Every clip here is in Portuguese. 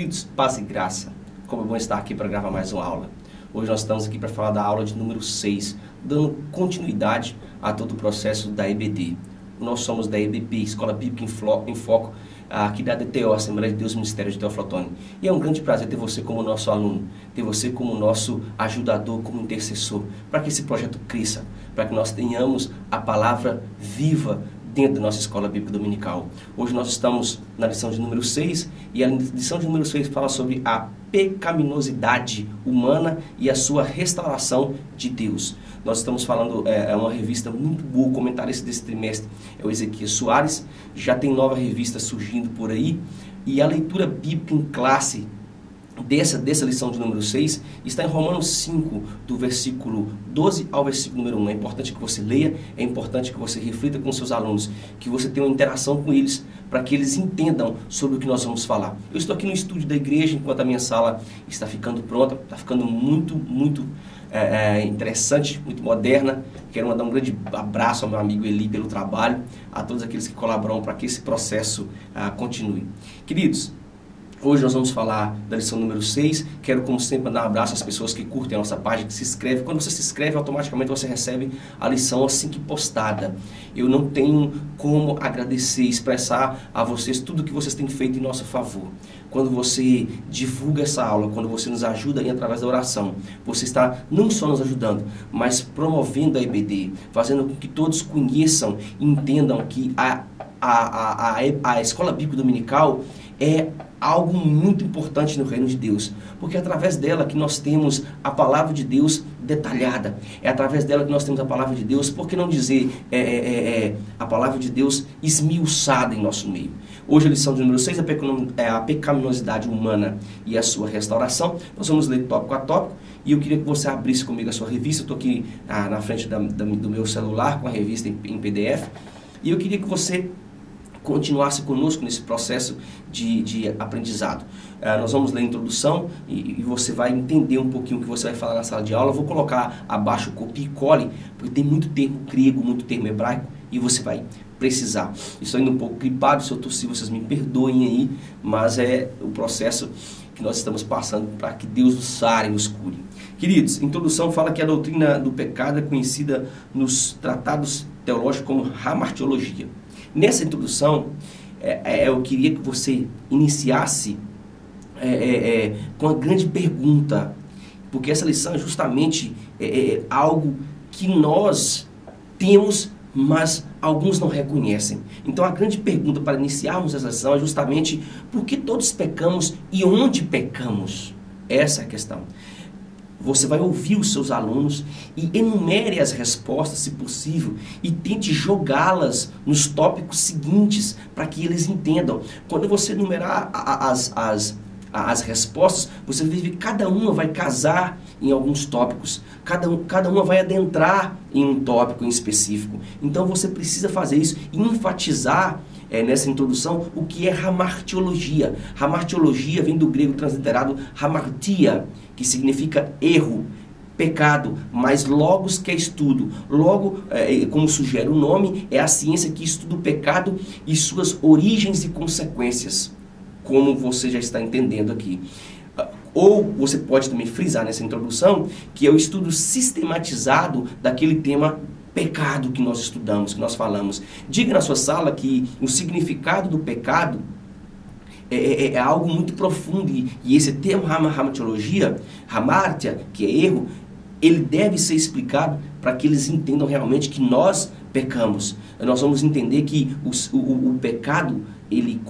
Queridos, paz e graça, como é bom estar aqui para gravar mais uma aula. Hoje nós estamos aqui para falar da aula de número 6, dando continuidade a todo o processo da EBD. Nós somos da EBP, Escola Bíblica em Foco, aqui da DTO, Assembleia de Deus Ministério de Teoflotone. E é um grande prazer ter você como nosso aluno, ter você como nosso ajudador, como intercessor, para que esse projeto cresça, para que nós tenhamos a palavra viva dentro da nossa Escola Bíblica Dominical. Hoje nós estamos na lição de número 6, e a lição de número 6 fala sobre a pecaminosidade humana e a sua restauração de Deus. Nós estamos falando, é uma revista muito boa, o comentarista desse trimestre é o Ezequias Soares, já tem nova revista surgindo por aí, e a leitura bíblica em classe dessa lição de número 6 está em Romanos 5, do versículo 12 ao versículo número 1. É importante que você leia, é importante que você reflita com seus alunos, que você tenha uma interação com eles, para que eles entendam sobre o que nós vamos falar. Eu estou aqui no estúdio da igreja, enquanto a minha sala está ficando pronta, está ficando muito interessante, muito moderna. Quero mandar um grande abraço ao meu amigo Eli pelo trabalho, a todos aqueles que colaboram para que esse processo continue. Queridos, hoje nós vamos falar da lição número 6. Quero, como sempre, mandar um abraço às pessoas que curtem a nossa página, que se inscrevem. Quando você se inscreve, automaticamente você recebe a lição assim que postada. Eu não tenho como agradecer, expressar a vocês tudo que vocês têm feito em nosso favor. Quando você divulga essa aula, quando você nos ajuda aí através da oração, você está não só nos ajudando, mas promovendo a EBD, fazendo com que todos conheçam e entendam que a Escola Bíblica Dominical é algo muito importante no reino de Deus, porque é através dela que nós temos a palavra de Deus detalhada, é através dela que nós temos a palavra de Deus, por que não dizer a palavra de Deus esmiuçada em nosso meio. Hoje a lição de número 6 é a pecaminosidade humana e a sua restauração. Nós vamos ler tópico a tópico, e eu queria que você abrisse comigo a sua revista. Eu estou aqui na frente do meu celular com a revista em PDF, e eu queria que você continuasse conosco nesse processo de aprendizado. Nós vamos ler a introdução e você vai entender um pouquinho o que você vai falar na sala de aula. Eu vou colocar abaixo o copia e cole, porque tem muito termo grego, muito termo hebraico, e você vai precisar. Estou indo um pouco gripado, se eu tossir, vocês me perdoem aí, mas é o processo que nós estamos passando para que Deus nos sare e nos cure. Queridos, a introdução fala que a doutrina do pecado é conhecida nos tratados teológicos como hamartiologia. Nessa introdução, eu queria que você iniciasse com a grande pergunta, porque essa lição é justamente algo que nós temos, mas alguns não reconhecem. Então a grande pergunta para iniciarmos essa lição é justamente por que todos pecamos e onde pecamos? Essa é a questão. Você vai ouvir os seus alunos e enumere as respostas, se possível, e tente jogá-las nos tópicos seguintes para que eles entendam. Quando você enumerar as respostas, você vai ver que cada uma vai casar em alguns tópicos, cada uma vai adentrar em um tópico em específico. Então você precisa fazer isso e enfatizar nessa introdução o que é hamartiologia. Hamartiologia vem do grego transliterado hamartia, que significa erro, pecado, mas logos que é estudo. Logo, como sugere o nome, é a ciência que estuda o pecado e suas origens e consequências, como você já está entendendo aqui. Ou você pode também frisar nessa introdução que é o estudo sistematizado daquele tema pecado que nós estudamos, que nós falamos. Diga na sua sala que o significado do pecado é algo muito profundo, e esse termo hamartiologia, hamartia, que é erro, ele deve ser explicado para que eles entendam realmente que nós pecamos. Nós vamos entender que o pecado, ele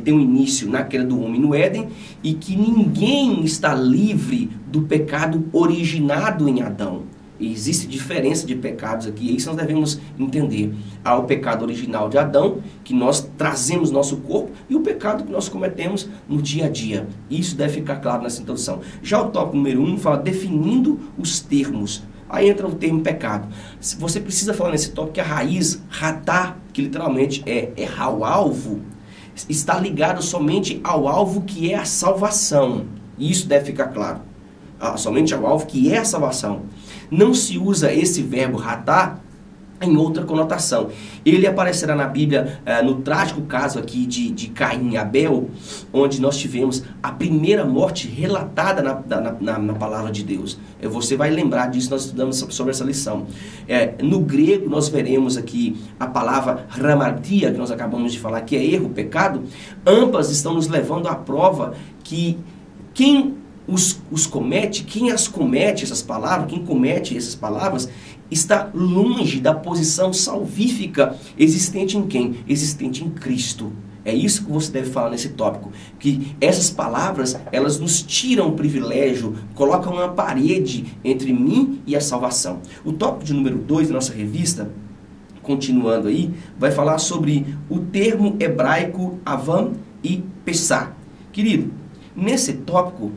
tem um início na queda do homem no Éden, e que ninguém está livre do pecado originado em Adão. Existe diferença de pecados aqui, e isso nós devemos entender. Há o pecado original de Adão, que nós trazemos no nosso corpo, e o pecado que nós cometemos no dia a dia. Isso deve ficar claro nessa introdução. Já o tópico número 1 fala definindo os termos. Aí entra o termo pecado. Você precisa falar nesse tópico que a raiz, ratá, que literalmente é errar o alvo, está ligado somente ao alvo que é a salvação. E isso deve ficar claro. Somente ao alvo que é a salvação. Não se usa esse verbo ratá em outra conotação. Ele aparecerá na Bíblia no trágico caso aqui de Caim e Abel, onde nós tivemos a primeira morte relatada na palavra de Deus. Você vai lembrar disso, nós estudamos sobre essa lição. No grego nós veremos aqui a palavra hamartia, que nós acabamos de falar, que é erro, pecado. Ambas estão nos levando à prova que quem os comete, quem as comete essas palavras, quem comete essas palavras, está longe da posição salvífica existente em quem? Existente em Cristo. É isso que você deve falar nesse tópico, que essas palavras, elas nos tiram o privilégio, colocam uma parede entre mim e a salvação. O tópico de número 2 da nossa revista, continuando aí, vai falar sobre o termo hebraico avam e pesar. Querido, nesse tópico,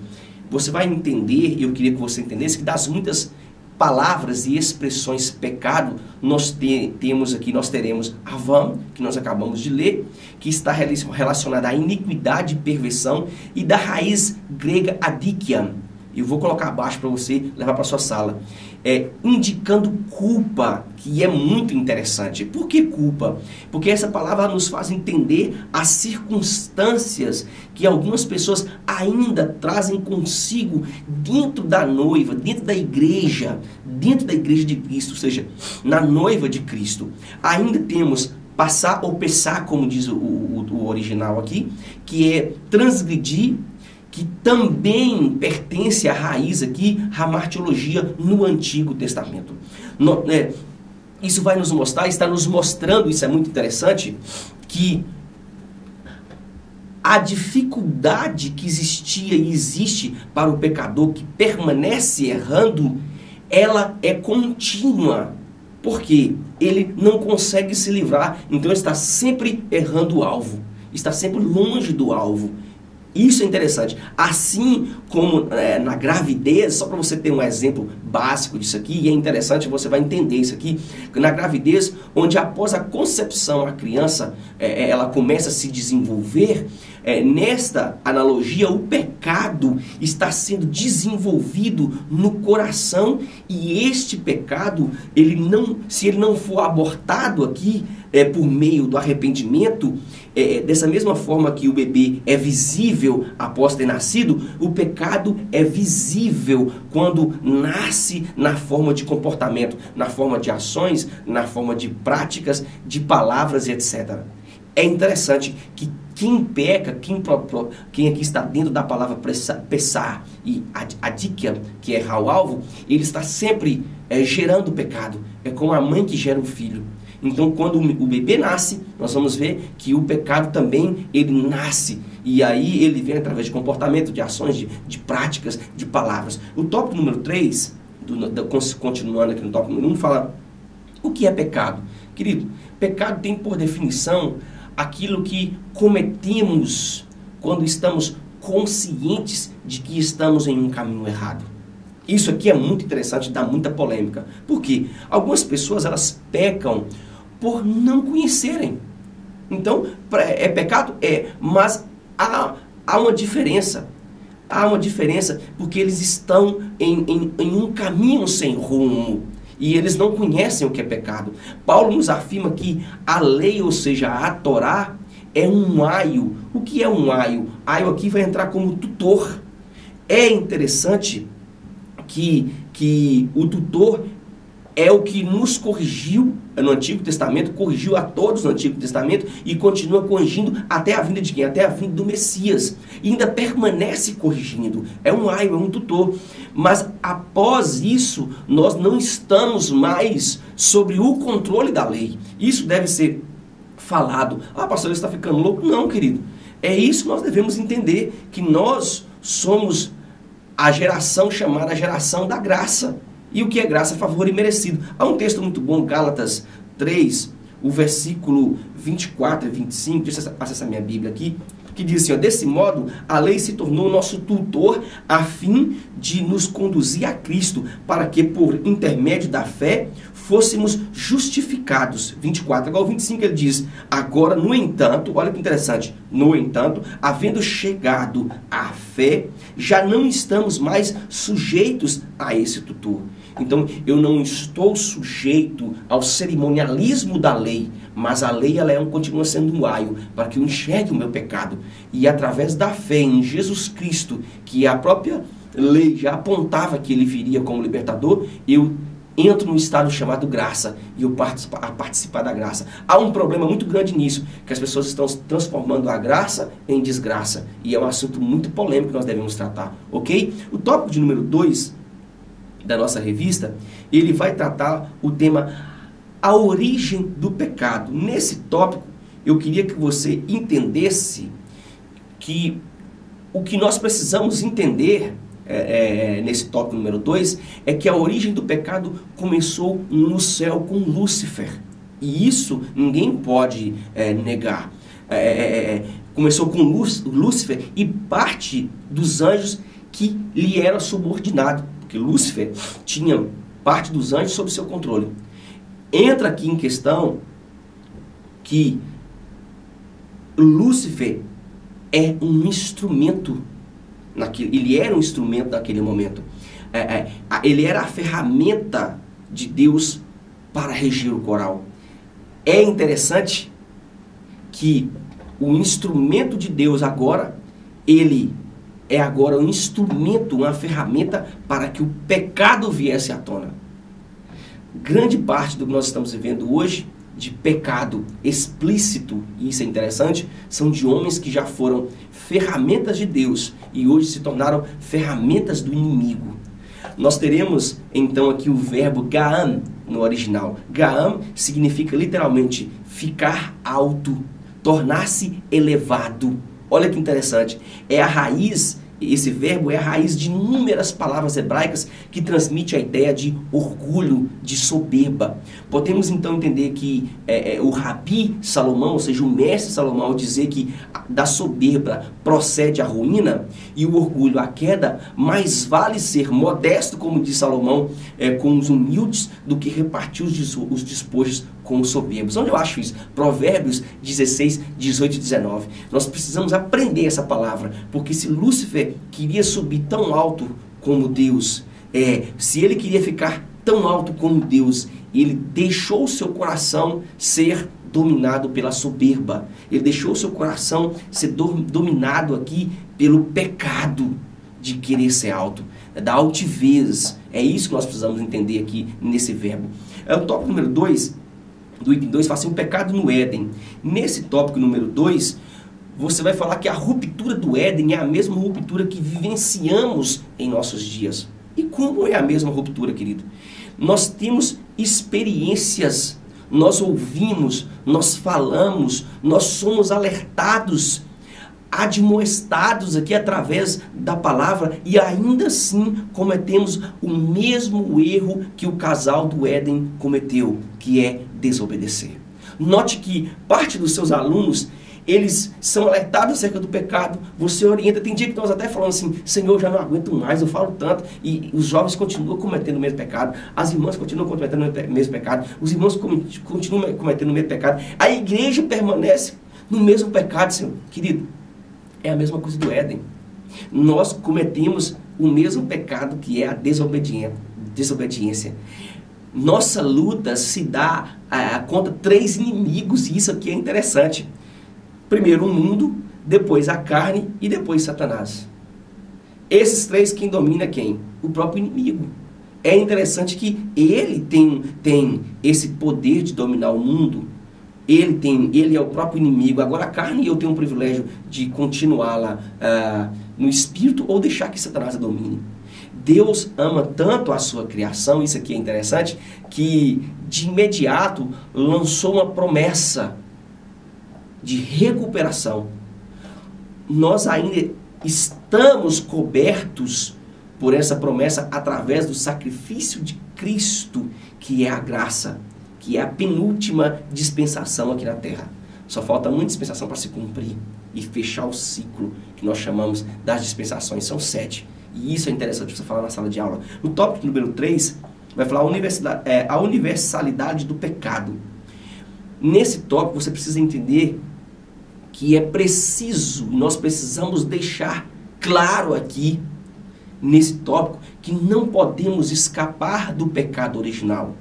você vai entender, eu queria que você entendesse, que das muitas palavras e expressões pecado, nós teremos avam, que nós acabamos de ler, que está relacionada à iniquidade e perversão, e da raiz grega adikian. Eu vou colocar abaixo para você levar para sua sala. Indicando culpa, que é muito interessante. Por que culpa? Porque essa palavra nos faz entender as circunstâncias que algumas pessoas ainda trazem consigo dentro da noiva, dentro da igreja de Cristo, ou seja, na noiva de Cristo. Ainda temos passar ou pesar, como diz o original aqui, que é transgredir, que também pertence à raiz aqui, à martiologia no Antigo Testamento. Isso vai nos mostrar, está nos mostrando, isso é muito interessante, que a dificuldade que existia e existe para o pecador que permanece errando, ela é contínua. Porque ele não consegue se livrar, então está sempre errando o alvo, está sempre longe do alvo. Isso é interessante. Assim como na gravidez, só para você ter um exemplo básico disso aqui, e é interessante, você vai entender isso aqui, na gravidez, onde após a concepção a criança, ela começa a se desenvolver, nesta analogia, o pecado está sendo desenvolvido no coração, e este pecado, se ele não for abortado aqui, por meio do arrependimento, dessa mesma forma que o bebê é visível após ter nascido, o pecado é visível quando nasce na forma de comportamento, na forma de ações, na forma de práticas, de palavras, etc. É interessante que quem peca, quem aqui está dentro da palavra pesar e adikia, que é errar o alvo, ele está sempre gerando pecado. É como a mãe que gera um filho. Então, quando o bebê nasce, nós vamos ver que o pecado também, ele nasce. E aí ele vem através de comportamento, de ações, de práticas, de palavras. O tópico número 3, continuando aqui no tópico número 1, fala o que é pecado. Querido, pecado tem por definição aquilo que cometemos quando estamos conscientes de que estamos em um caminho errado. Isso aqui é muito interessante, dá muita polêmica. Por quê? Algumas pessoas, elas pecam por não conhecerem. Então, é pecado? Mas há uma diferença. Há uma diferença porque eles estão em um caminho sem rumo. E eles não conhecem o que é pecado. Paulo nos afirma que a lei, ou seja, a Torá, é um aio. O que é um aio? Aio aqui vai entrar como tutor. É interessante que o tutor é o que nos corrigiu no Antigo Testamento, corrigiu a todos no Antigo Testamento e continua corrigindo até a vinda de quem? Até a vinda do Messias. E ainda permanece corrigindo. É um aio, é um tutor. Mas após isso, nós não estamos mais sobre o controle da lei. Isso deve ser falado. Ah, pastor, você está ficando louco? Não, querido. É isso que nós devemos entender, que nós somos a geração chamada geração da graça. E o que é graça? Favor imerecido. Há um texto muito bom, Gálatas 3, o versículo 24 e 25, deixa eu acessar minha Bíblia aqui, que diz assim, ó, desse modo, a lei se tornou nosso tutor a fim de nos conduzir a Cristo, para que por intermédio da fé fôssemos justificados. 24, agora o 25 ele diz, agora, no entanto, olha que interessante, no entanto, havendo chegado a fé, já não estamos mais sujeitos a esse tutor. Então, eu não estou sujeito ao cerimonialismo da lei, mas a lei continua sendo um aio para que eu enxergue o meu pecado. E através da fé em Jesus Cristo, que a própria lei já apontava que ele viria como libertador, eu entro num estado chamado graça e eu participar da graça. Há um problema muito grande nisso, que as pessoas estão transformando a graça em desgraça. E é um assunto muito polêmico que nós devemos tratar, ok? O tópico de número 2 da nossa revista, ele vai tratar o tema a origem do pecado. Nesse tópico, eu queria que você entendesse que o que nós precisamos entender nesse tópico número 2, é que a origem do pecado começou no céu com Lúcifer. E isso ninguém pode negar. Começou com Lúcifer e parte dos anjos que lhe era subordinado. Porque Lúcifer tinha parte dos anjos sob seu controle. Entra aqui em questão que Lúcifer é um instrumento. Ele era um instrumento naquele momento. Ele era a ferramenta de Deus para regir o coral. É interessante que o instrumento de Deus agora, ele é agora um instrumento, uma ferramenta para que o pecado viesse à tona. Grande parte do que nós estamos vivendo hoje, de pecado explícito, e isso é interessante, são de homens que já foram ferramentas de Deus e hoje se tornaram ferramentas do inimigo. Nós teremos então aqui o verbo Gaam no original. Gaam significa literalmente ficar alto, tornar-se elevado. Olha que interessante, é a raiz. Esse verbo é a raiz de inúmeras palavras hebraicas que transmite a ideia de orgulho, de soberba. Podemos então entender que o Rabi Salomão, ou seja, o mestre Salomão, ao dizer que da soberba procede a ruína e o orgulho a queda, mais vale ser modesto, como diz Salomão, com os humildes, do que repartir os despojos com os soberbos. Onde eu acho isso? Provérbios 16, 18 e 19. Nós precisamos aprender essa palavra, porque se Lúcifer queria subir tão alto como Deus, se ele queria ficar tão alto como Deus, ele deixou o seu coração ser dominado pela soberba. Ele deixou o seu coração ser dominado aqui pelo pecado de querer ser alto, da altivez. É isso que nós precisamos entender aqui nesse verbo. O tópico número 2, do item 2, fala assim, o pecado no Éden. Nesse tópico número 2, você vai falar que a ruptura do Éden é a mesma ruptura que vivenciamos em nossos dias. E como é a mesma ruptura, querido? Nós temos experiências, nós ouvimos, nós falamos, nós somos alertados, admoestados aqui através da palavra e ainda assim cometemos o mesmo erro que o casal do Éden cometeu, que é desobedecer. Note que parte dos seus alunos, eles são alertados acerca do pecado, você orienta, tem dia que nós até falamos assim, Senhor, já não aguento mais, eu falo tanto, e os jovens continuam cometendo o mesmo pecado, as irmãs continuam cometendo o mesmo pecado, os irmãos continuam cometendo o mesmo pecado, a igreja permanece no mesmo pecado, Senhor. Querido, é a mesma coisa do Éden. Nós cometemos o mesmo pecado que é a desobediência. Nossa luta se dá contra 3 inimigos, e isso aqui é interessante. Primeiro o mundo, depois a carne e depois Satanás. Esses 3 quem domina quem? O próprio inimigo. É interessante que ele tem esse poder de dominar o mundo. Ele é o próprio inimigo. Agora a carne, eu tenho o privilégio de continuá-la no espírito ou deixar que Satanás a domine. Deus ama tanto a sua criação, isso aqui é interessante, que de imediato lançou uma promessa de recuperação. Nós ainda estamos cobertos por essa promessa através do sacrifício de Cristo, que é a graça, que é a penúltima dispensação aqui na terra. Só falta uma dispensação para se cumprir e fechar o ciclo que nós chamamos das dispensações. São 7. E isso é interessante você falar na sala de aula. No tópico número 3, vai falar a universalidade do pecado. Nesse tópico você precisa entender que é preciso, nós precisamos deixar claro aqui, nesse tópico, que não podemos escapar do pecado original.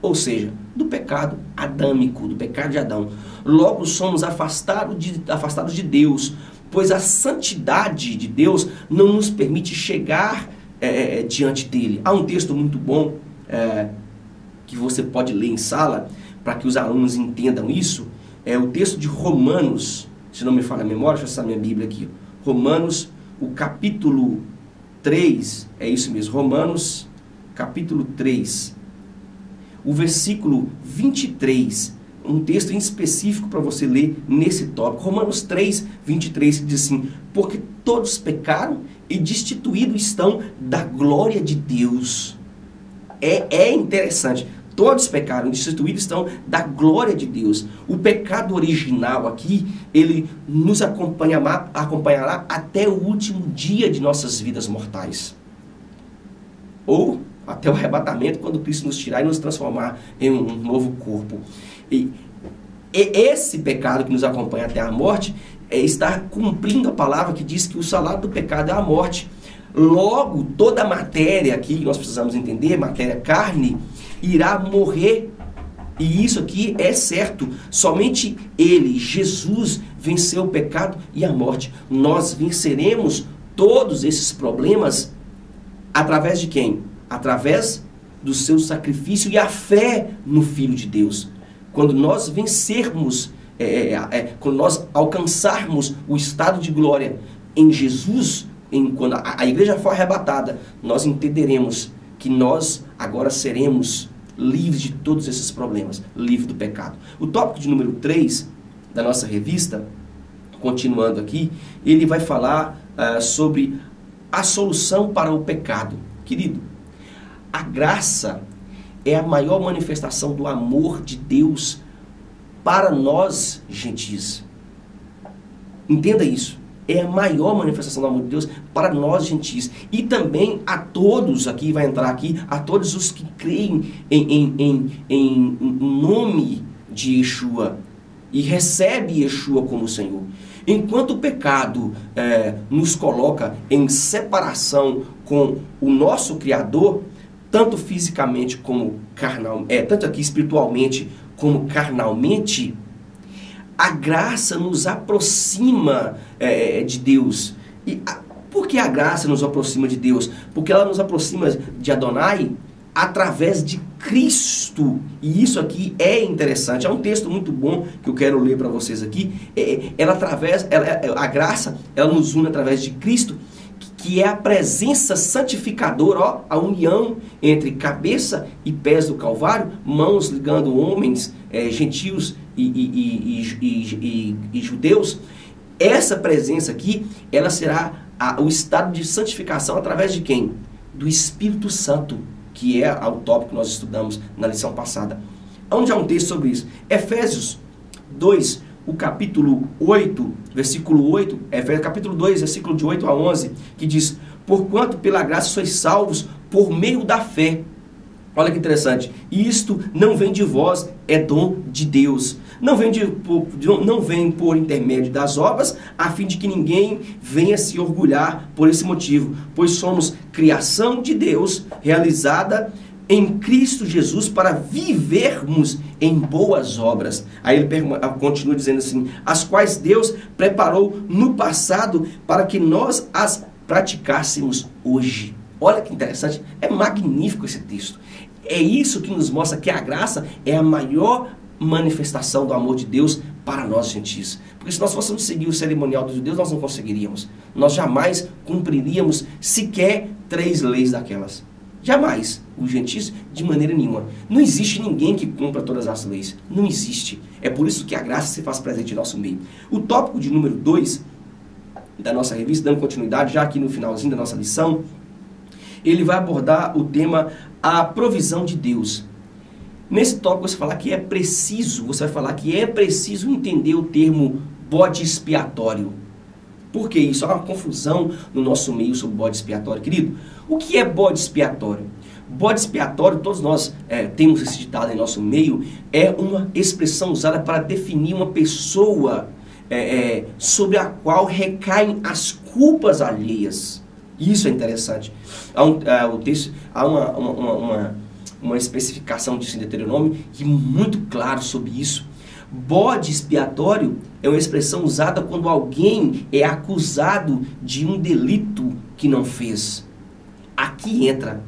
Ou seja, do pecado adâmico, do pecado de Adão. Logo somos afastados de Deus, pois a santidade de Deus não nos permite chegar diante dele. Há um texto muito bom que você pode ler em sala, para que os alunos entendam isso. É o texto de Romanos, se não me falha a memória, deixa eu acessar minha Bíblia aqui. Romanos, o capítulo 3, é isso mesmo, Romanos, capítulo 3, o versículo 23, um texto em específico para você ler nesse tópico. Romanos 3, 23, que diz assim: porque todos pecaram e destituídos estão da glória de Deus. É interessante. Todos pecaram, destituídos estão da glória de Deus. O pecado original aqui, ele nos acompanhará até o último dia de nossas vidas mortais. Ou até o arrebatamento, quando Cristo nos tirar e nos transformar em um novo corpo. E esse pecado que nos acompanha até a morte, está cumprindo a palavra que diz que o salário do pecado é a morte. Logo, toda a matéria aqui que nós precisamos entender, matéria carne, irá morrer. E isso aqui é certo. Somente Ele, Jesus, venceu o pecado e a morte. Nós venceremos todos esses problemas através de quem? Através do seu sacrifício e a fé no Filho de Deus. Quando nós vencermos, quando nós alcançarmos o estado de glória em Jesus, quando a igreja for arrebatada, nós entenderemos que nós agora seremos livres de todos esses problemas, livres do pecado. O tópico de número 3 da nossa revista, continuando aqui, ele vai falar sobre a solução para o pecado. Querido, a graça é a maior manifestação do amor de Deus para nós, gentis. Entenda isso. É a maior manifestação do amor de Deus para nós, gentis. E também a todos, aqui vai entrar aqui, a todos os que creem em nome de Yeshua e recebe Yeshua como Senhor. Enquanto o pecado nos coloca em separação com o nosso Criador, tanto fisicamente como tanto aqui espiritualmente como carnalmente, a graça nos aproxima de Deus. E por que a graça nos aproxima de Deus? Porque ela nos aproxima de Adonai através de Cristo. E isso aqui é interessante. É um texto muito bom que eu quero ler para vocês aqui. A graça, ela nos une através de Cristo, que é a presença santificadora, a união entre cabeça e pés do Calvário, mãos ligando homens, gentios e judeus. Essa presença aqui, ela será o estado de santificação através de quem? Do Espírito Santo, que é o tópico que nós estudamos na lição passada. Onde há um texto sobre isso? Efésios 2, o capítulo 8, versículo 8, capítulo 2, versículo de 8 a 11, que diz: porquanto pela graça sois salvos por meio da fé. Olha que interessante. Isto não vem de vós, é dom de Deus. Não vem por intermédio das obras, a fim de que ninguém venha se orgulhar por esse motivo. Pois somos criação de Deus, realizada em Cristo Jesus para vivermos em boas obras. Aí ele continua dizendo assim: as quais Deus preparou no passado para que nós as praticássemos hoje. Olha que interessante, é magnífico esse texto. É isso que nos mostra que a graça é a maior manifestação do amor de Deus para nós, gentis. Porque se nós fôssemos seguir o cerimonial dos judeus, nós não conseguiríamos. Nós jamais cumpriríamos sequer 3 leis daquelas. Jamais. Os gentis, de maneira nenhuma. Não existe ninguém que cumpra todas as leis. Não existe. É por isso que a graça se faz presente em nosso meio. O tópico de número 2 da nossa revista, dando continuidade, já aqui no finalzinho da nossa lição, ele vai abordar o tema a provisão de Deus. Nesse tópico você vai falar que é preciso entender o termo bode expiatório. Por que isso? Há uma confusão no nosso meio sobre bode expiatório, querido. O que é bode expiatório? Bode expiatório, todos nós temos esse ditado em nosso meio, é uma expressão usada para definir uma pessoa sobre a qual recaem as culpas alheias. Isso é interessante. Há uma especificação disso em Deuteronômio que é muito claro sobre isso. Bode expiatório é uma expressão usada quando alguém é acusado de um delito que não fez. Aqui entra,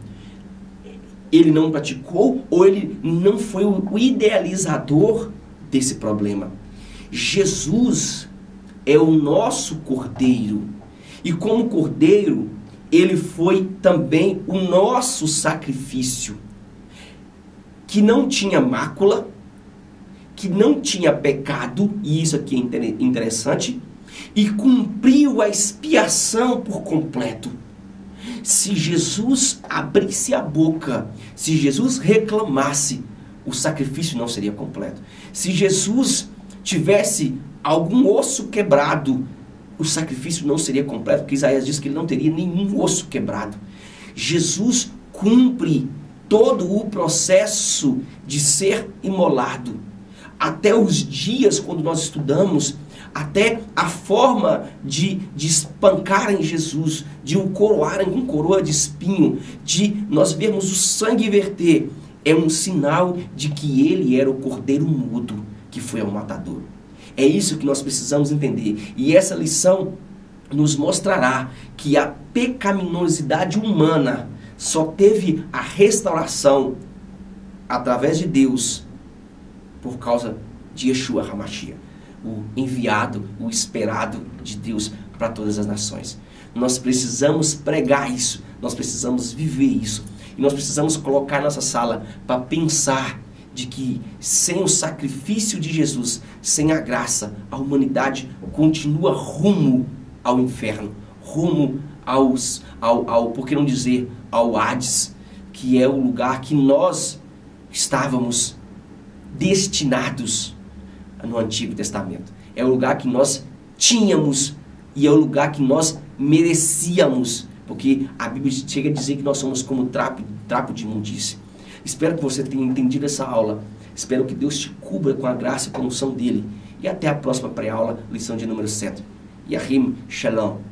ele não praticou ou ele não foi o idealizador desse problema. Jesus é o nosso Cordeiro. E como Cordeiro, ele foi também o nosso sacrifício, que não tinha mácula, que não tinha pecado, e isso aqui é interessante, e cumpriu a expiação por completo. Se Jesus abrisse a boca, se Jesus reclamasse, o sacrifício não seria completo. Se Jesus tivesse algum osso quebrado, o sacrifício não seria completo, porque Isaías diz que ele não teria nenhum osso quebrado. Jesus cumpre todo o processo de ser imolado. Até os dias, quando nós estudamos, até a forma de espancarem Jesus, de o coroarem com coroa de espinho, de nós vermos o sangue verter, é um sinal de que ele era o cordeiro mudo que foi ao matadouro. É isso que nós precisamos entender. E essa lição nos mostrará que a pecaminosidade humana só teve a restauração através de Deus por causa de Yeshua HaMashiach, o enviado, o esperado de Deus para todas as nações. Nós precisamos pregar isso, nós precisamos viver isso. E nós precisamos colocar nossa sala para pensar de que sem o sacrifício de Jesus, sem a graça, a humanidade continua rumo ao inferno, rumo por que não dizer, ao Hades, que é o lugar que nós estávamos destinados no Antigo Testamento. É o lugar que nós tínhamos e é o lugar que nós merecíamos, porque a Bíblia chega a dizer que nós somos como trapo de imundície. Espero que você tenha entendido essa aula. Espero que Deus te cubra com a graça e com a unção dele. E até a próxima pré-aula, lição de número 7. Yahim Shalom.